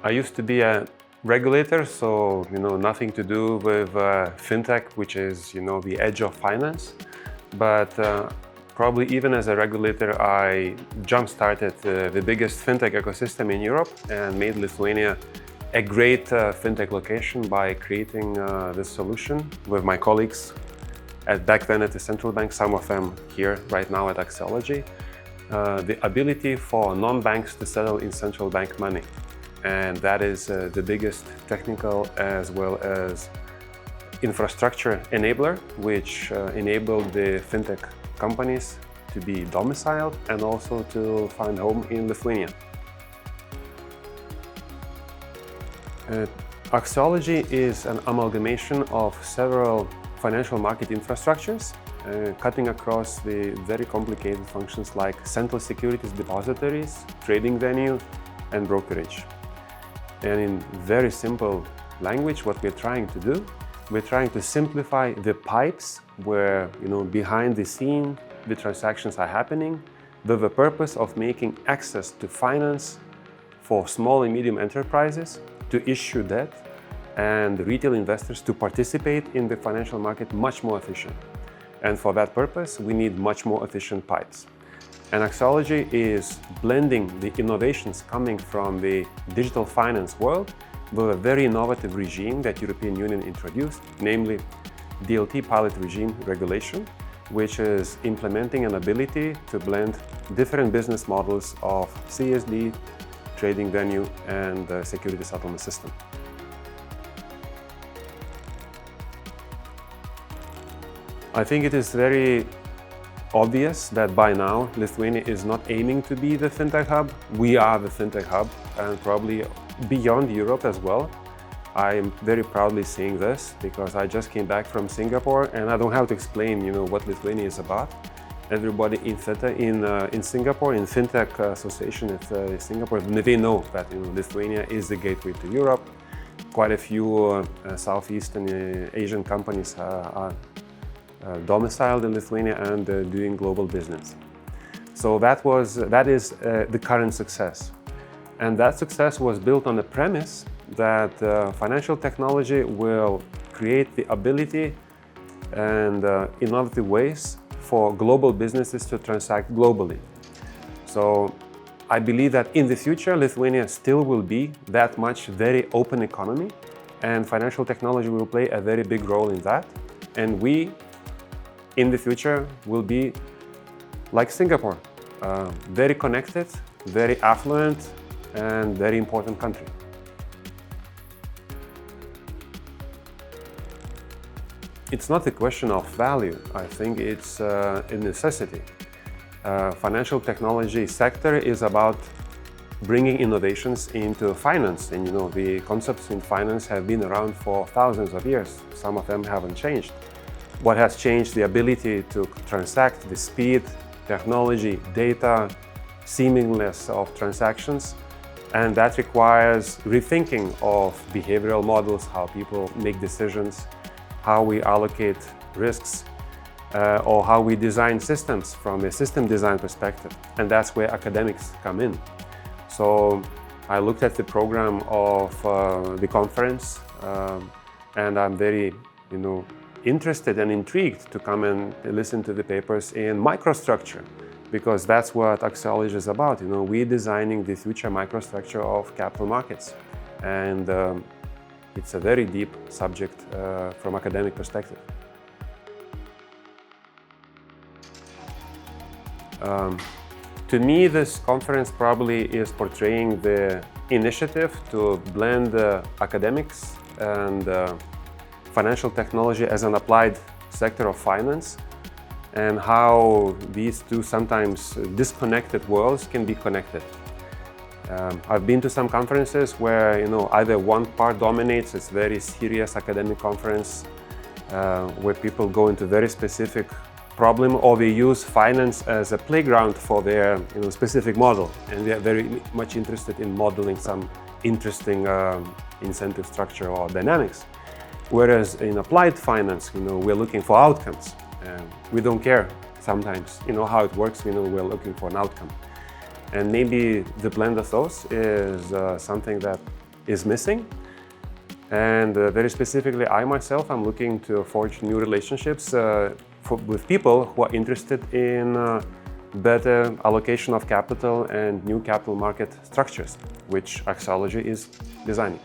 I used to be a regulator, so nothing to do with fintech, which is the edge of finance. But probably even as a regulator, I jump-started the biggest fintech ecosystem in Europe and made Lithuania a great fintech location by creating this solution with my colleagues back then at the central bank, some of them here right now at Axiology, the ability for non-banks to settle in central bank money. And that is the biggest technical as well as infrastructure enabler, which enabled the fintech companies to be domiciled and also to find home in Lithuania. Axiology is an amalgamation of several financial market infrastructures, cutting across the very complicated functions like central securities depositories, trading venue, and brokerage. And in very simple language, what we're trying to do, we're trying to simplify the pipes where, behind the scene, the transactions are happening, with the purpose of making access to finance for small and medium enterprises to issue debt and retail investors to participate in the financial market much more efficient. And for that purpose, we need much more efficient pipes. And Axiology is blending the innovations coming from the digital finance world with a very innovative regime that European Union introduced, namely DLT pilot regime regulation, which is implementing an ability to blend different business models of CSD, trading venue, and security settlement system. I think it is very obvious that by now Lithuania is not aiming to be the fintech hub. We are the fintech hub, and probably beyond Europe as well. I am very proudly saying this because I just came back from Singapore and I don't have to explain what Lithuania is about. Everybody in Singapore, in Fintech Association in Singapore, they know that Lithuania is the gateway to Europe. Quite a few Southeastern Asian companies are domiciled in Lithuania and doing global business. So that is the current success. And that success was built on the premise that financial technology will create the ability and innovative ways for global businesses to transact globally. So I believe that in the future, Lithuania still will be that much very open economy, and financial technology will play a very big role in that. And we, in the future, will be like Singapore, very connected, very affluent, and very important country. It's not a question of value. I think it's a necessity. Financial technology sector is about bringing innovations into finance, and the concepts in finance have been around for thousands of years. Some of them haven't changed. What has changed? The ability to transact, the speed, technology, data, seamlessness of transactions, and that requires rethinking of behavioral models, how people make decisions, how we allocate risks, or how we design systems from a system design perspective. And that's where academics come in. So I looked at the program of the conference, and I'm very, interested and intrigued to come and listen to the papers in microstructure, because that's what Axiology is about. We're designing the future microstructure of capital markets. And it's a very deep subject from academic perspective. To me, this conference probably is portraying the initiative to blend academics and financial technology as an applied sector of finance, and how these two sometimes disconnected worlds can be connected. I've been to some conferences where either one part dominates, it's very serious academic conference where people go into very specific problem, or they use finance as a playground for their specific model, and they are very much interested in modeling some interesting incentive structure or dynamics. Whereas in applied finance, we're looking for outcomes. We don't care sometimes, how it works. We're looking for an outcome. And maybe the blend of those is something that is missing. And very specifically, I myself am looking to forge new relationships with people who are interested in better allocation of capital and new capital market structures, which Axiology is designing.